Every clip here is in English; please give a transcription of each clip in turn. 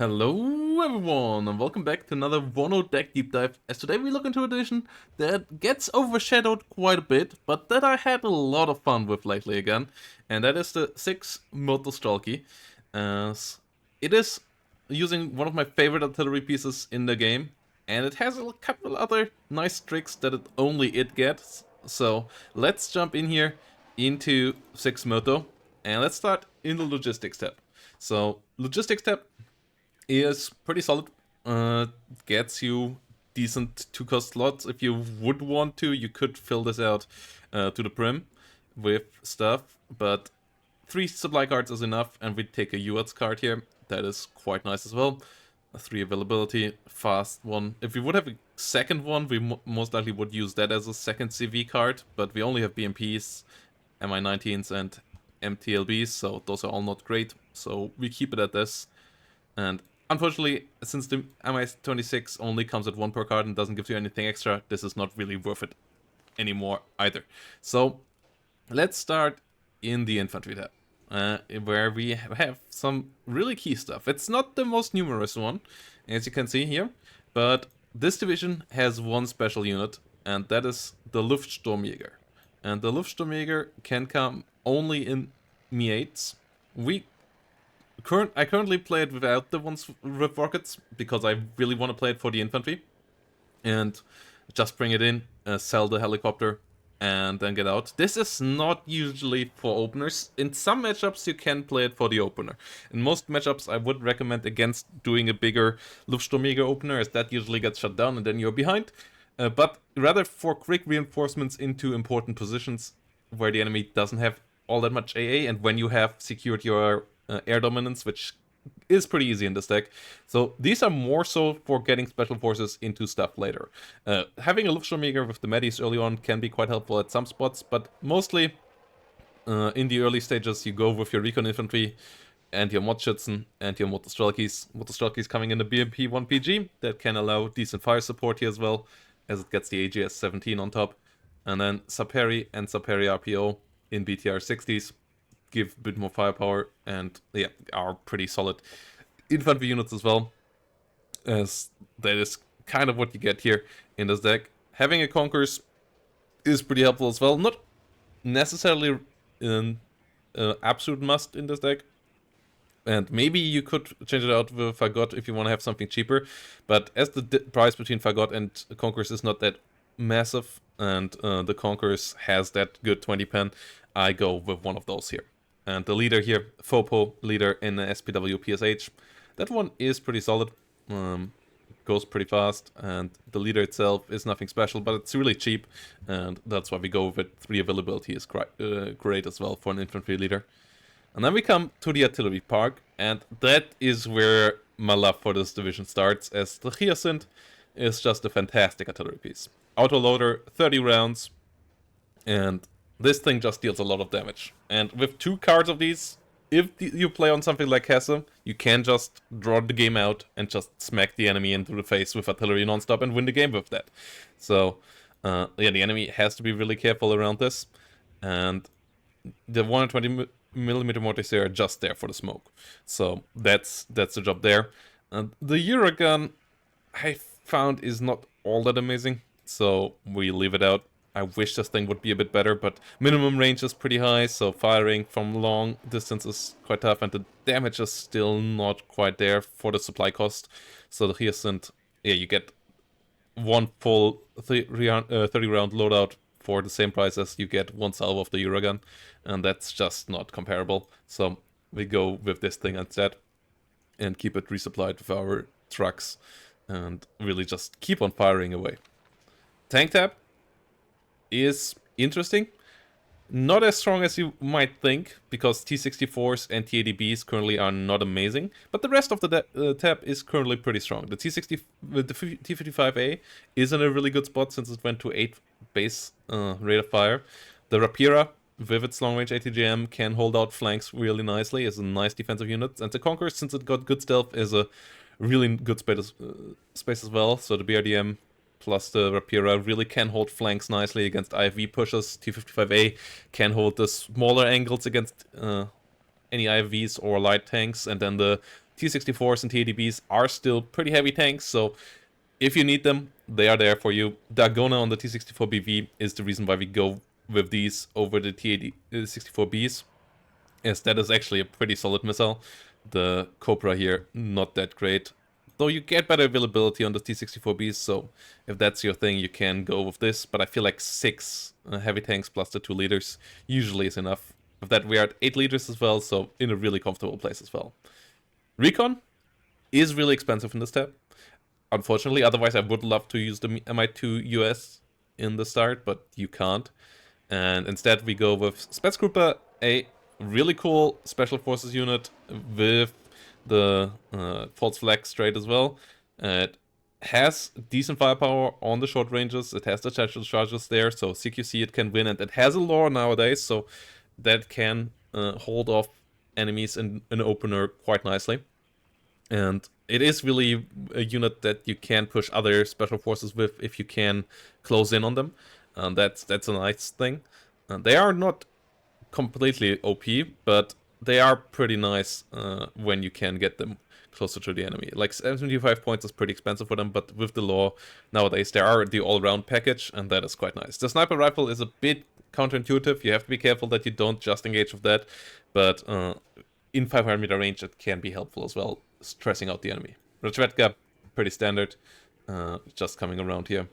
Hello everyone, and welcome back to another WARNO Deck Deep Dive, as today we look into a division that gets overshadowed quite a bit, but that I had a lot of fun with lately again, and that is the 6 Moto Stalky, as it is using one of my favorite artillery pieces in the game, and it has a couple other nice tricks that only it gets, so let's jump in here into 6 Moto, and let's start in the logistics tab. So, logistics tab is pretty solid. Gets you decent 2-cost slots. If you would want to, you could fill this out to the brim with stuff, but 3 supply cards is enough, and we take a UATS card here. That is quite nice as well. A 3 availability, fast one. If we would have a second one, we most likely would use that as a second CV card, but we only have BMPs, MI19s, and MTLBs, so those are all not great, so we keep it at this. And unfortunately, since the MI26 only comes at 1 per card and doesn't give you anything extra, this is not really worth it anymore either. So let's start in the Infantry tab, where we have some really key stuff. It's not the most numerous one, as you can see here, but this division has one special unit, and that is the Luftsturmjäger. And the Luftsturmjäger can come only in Mi-8s. I currently play it without the ones with rockets, because I really want to play it for the infantry. And just bring it in, sell the helicopter, and then get out. This is not usually for openers. In some matchups you can play it for the opener. In most matchups I would recommend against doing a bigger Luftsturmjäger opener, as that usually gets shut down and then you're behind. But rather for quick reinforcements into important positions where the enemy doesn't have all that much AA, and when you have secured your air dominance, which is pretty easy in this deck. So these are more so for getting special forces into stuff later. Having a Luftsturmjäger with the Medis early on can be quite helpful at some spots, but mostly in the early stages you go with your Recon Infantry and your Modschützen and your Motostrelkis. Motostrelkis coming in the BMP 1PG that can allow decent fire support here as well, as it gets the AGS 17 on top. And then Saperi and Saperi RPO in BTR 60s give a bit more firepower, and yeah, are pretty solid infantry units as well, as that is kind of what you get here in this deck. Having a Conquerors is pretty helpful as well, not necessarily an absolute must in this deck, and maybe you could change it out with Fagot if you want to have something cheaper, but as the price between Fagot and Conquerors is not that massive, and the Conquerors has that good 20 pen, I go with one of those here. And the leader here, Fopo, leader in the SPW PSH, that one is pretty solid, goes pretty fast, and the leader itself is nothing special, but it's really cheap, and that's why we go with it. 3 availability is great as well for an infantry leader. And then we come to the artillery park, and that is where my love for this division starts, as the Hyacinth is just a fantastic artillery piece. Autoloader, 30 rounds, and this thing just deals a lot of damage. And with 2 cards of these, if you play on something like Hesse, you can just draw the game out and just smack the enemy into the face with artillery nonstop and win the game with that. So, yeah, the enemy has to be really careful around this. And the 120mm mortars there are just there for the smoke. So that's the job there. And the Eurogun, I found, is not all that amazing, so we leave it out. I wish this thing would be a bit better, but minimum range is pretty high, so firing from long distance is quite tough, and the damage is still not quite there for the supply cost. So the Hyacinth, yeah, you get one full 30-round loadout for the same price as you get one salvo of the Eurogun, and that's just not comparable. So we go with this thing instead, and keep it resupplied with our trucks, and really just keep on firing away. Tank tab is interesting. Not as strong as you might think, because T-64s and T-80Bs currently are not amazing, but the rest of the tab is currently pretty strong. The T-55A is in a really good spot since it went to 8 base rate of fire. The Rapira, with its long-range ATGM, can hold out flanks really nicely, is a nice defensive unit, and the Conqueror, since it got good stealth, is a really good space as well. So the BRDM plus the Rapira really can hold flanks nicely against IFV pushes. T-55A can hold the smaller angles against any IFVs or light tanks, and then the T-64s and TADBs are still pretty heavy tanks, so if you need them, they are there for you. Dagona on the T-64BV is the reason why we go with these over the T-64Bs, as that is actually a pretty solid missile. The Cobra here, not that great. Though you get better availability on the T-64Bs, so if that's your thing, you can go with this. But I feel like 6 heavy tanks plus the 2 leaders usually is enough. With that, we are at 8 leaders as well, so in a really comfortable place as well. Recon is really expensive in this tab, unfortunately. Otherwise, I would love to use the Mi2 US in the start, but you can't. And instead, we go with Spätzgruppe, a really cool special forces unit with the false flag straight as well. It has decent firepower on the short ranges. It has the special charges there, so CQC it can win, and it has a lore nowadays, so that can hold off enemies in an opener quite nicely. And it is really a unit that you can push other special forces with if you can close in on them. That's a nice thing. They are not completely OP, but they are pretty nice when you can get them closer to the enemy. Like 75 points is pretty expensive for them, but with the lore nowadays they are the all-round package, and that is quite nice. The sniper rifle is a bit counterintuitive. You have to be careful that you don't just engage with that, but in 500 meter range it can be helpful as well, stressing out the enemy. Rozvedka, pretty standard, just coming around here.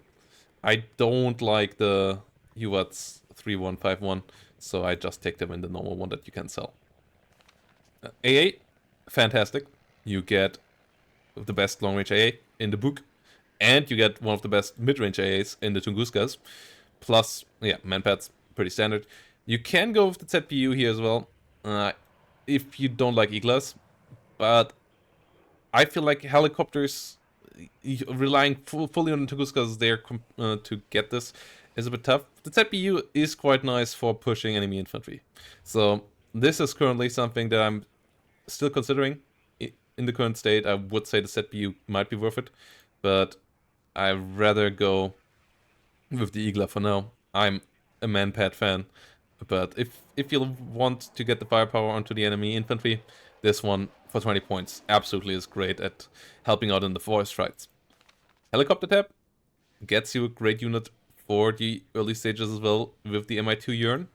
I don't like the UATs 3151, so I just take them in the normal one that you can sell. AA, fantastic. You get the best long-range AA in the book, and you get one of the best mid-range AAs in the Tunguskas. Plus, yeah, manpads, pretty standard. You can go with the ZPU here as well, if you don't like E-Class, but I feel like helicopters, relying fully on the Tunguskas there to get this is a bit tough. The ZPU is quite nice for pushing enemy infantry. So this is currently something that I'm still considering. In the current state, I would say the ZPU might be worth it, but I'd rather go with the Eagler for now. I'm a manpad fan, but if you want to get the firepower onto the enemy infantry, this one for 20 points absolutely is great at helping out in the forest fights. Helicopter tab gets you a great unit for the early stages as well with the Mi2 Yearn.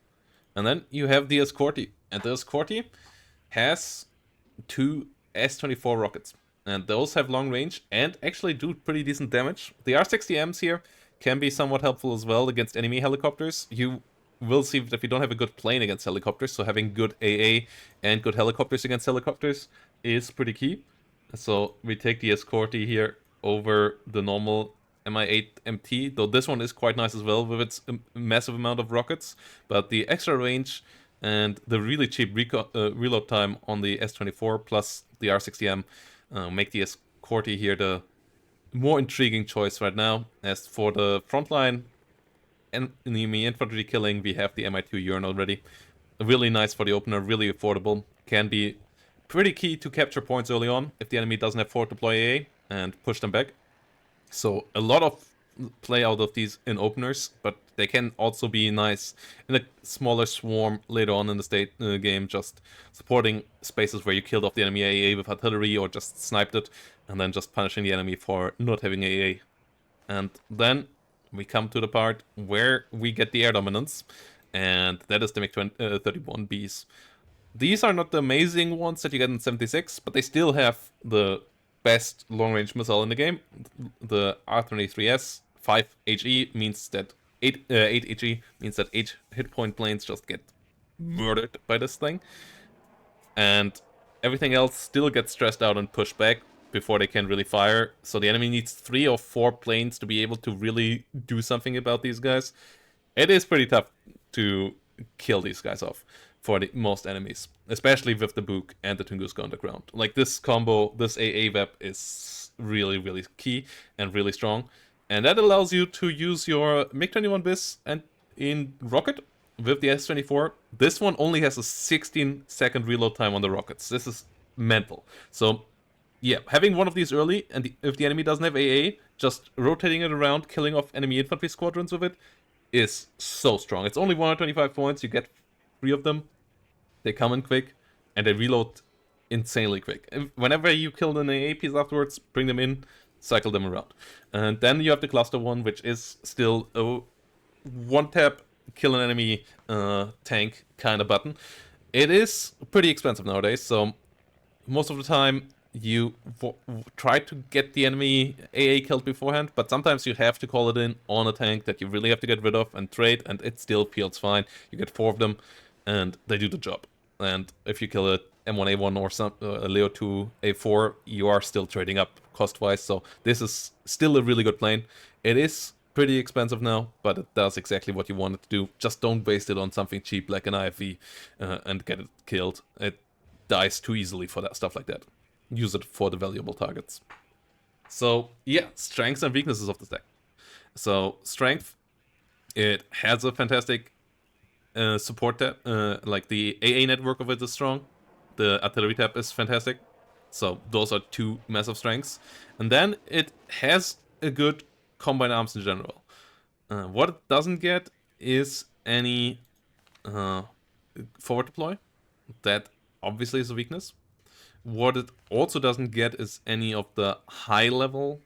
And then you have the Escorty, and the Escorty has 2 S-24 rockets, and those have long range and actually do pretty decent damage. The R-60Ms here can be somewhat helpful as well against enemy helicopters. You will see that we don't have a good plane against helicopters, so having good AA and good helicopters against helicopters is pretty key. So we take the Escorty here over the normal Mi-8 MT, though this one is quite nice as well with its massive amount of rockets, but the extra range and the really cheap reload time on the S-24 plus the R-60M make the Escorty here the more intriguing choice right now. As for the frontline enemy infantry killing, we have the Mi2 Yearn already. Really nice for the opener, really affordable. Can be pretty key to capture points early on if the enemy doesn't have forward deploy AA and push them back. So a lot of play out of these in openers, but they can also be nice in a smaller swarm later on in the game, just supporting spaces where you killed off the enemy AA with artillery or just sniped it, and then just punishing the enemy for not having AA. And then we come to the part where we get the air dominance, and that is the MiG-31Bs. These are not the amazing ones that you get in 76, but they still have the best long-range missile in the game. The R-23S 5 HE means that 8 HE means that 8 hit point planes just get murdered by this thing, and everything else still gets stressed out and pushed back before they can really fire. So the enemy needs 3 or 4 planes to be able to really do something about these guys. It is pretty tough to kill these guys off for the most enemies, especially with the Book and the Tunguska underground. Like this combo, this AA web is really, really key and really strong. And that allows you to use your MiG-21 bis and in rocket with the S-24. This one only has a 16-second reload time on the rockets. This is mental. So yeah, having one of these early, and if the enemy doesn't have AA, just rotating it around, killing off enemy infantry squadrons with it, is so strong. It's only 125 points, you get 3 of them. They come in quick, and they reload insanely quick. Whenever you kill an AA piece afterwards, bring them in, cycle them around. And then you have the cluster one, which is still a one-tap, kill an enemy tank kind of button. It is pretty expensive nowadays, so most of the time you try to get the enemy AA killed beforehand, but sometimes you have to call it in on a tank that you really have to get rid of and trade, and it still feels fine. You get 4 of them, and they do the job. And if you kill a M1A1 or a Leo 2 A4, you are still trading up cost-wise, so this is still a really good plane. It is pretty expensive now, but it does exactly what you want it to do. Just don't waste it on something cheap like an IFV and get it killed. It dies too easily for that stuff like that. Use it for the valuable targets. So yeah, strengths and weaknesses of the deck. So strength, it has a fantastic support tab. Like the AA network of it is strong. The artillery tab is fantastic. So those are 2 massive strengths. And then it has a good combined arms in general. What it doesn't get is any forward deploy. That obviously is a weakness. What it also doesn't get is any of the high-level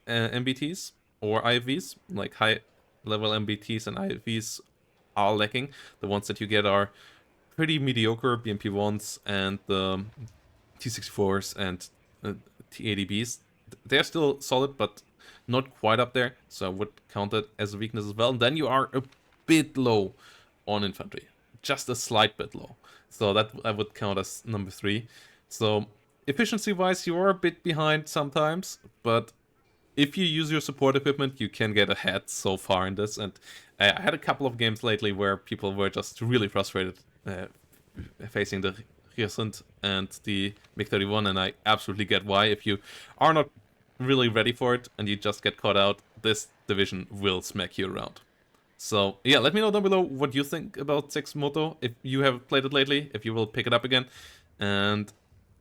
MBTs or IFVs. Like high-level MBTs and IFVs are lacking. The ones that you get are pretty mediocre BMP-1s and the T-64s and T-80Bs. They're still solid, but not quite up there, so I would count that as a weakness as well. And then you are a bit low on infantry. Just a slight bit low. So that I would count as number 3. So efficiency-wise, you are a bit behind sometimes, but if you use your support equipment, you can get ahead so far in this. And I had a couple of games lately where people were just really frustrated facing the Reconnaissance and the MiG-31, and I absolutely get why. If you are not really ready for it and you just get caught out, this division will smack you around. So yeah, let me know down below what you think about 6 Moto, if you have played it lately, if you will pick it up again. And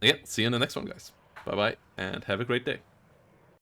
yeah, see you in the next one, guys. Bye bye, and have a great day.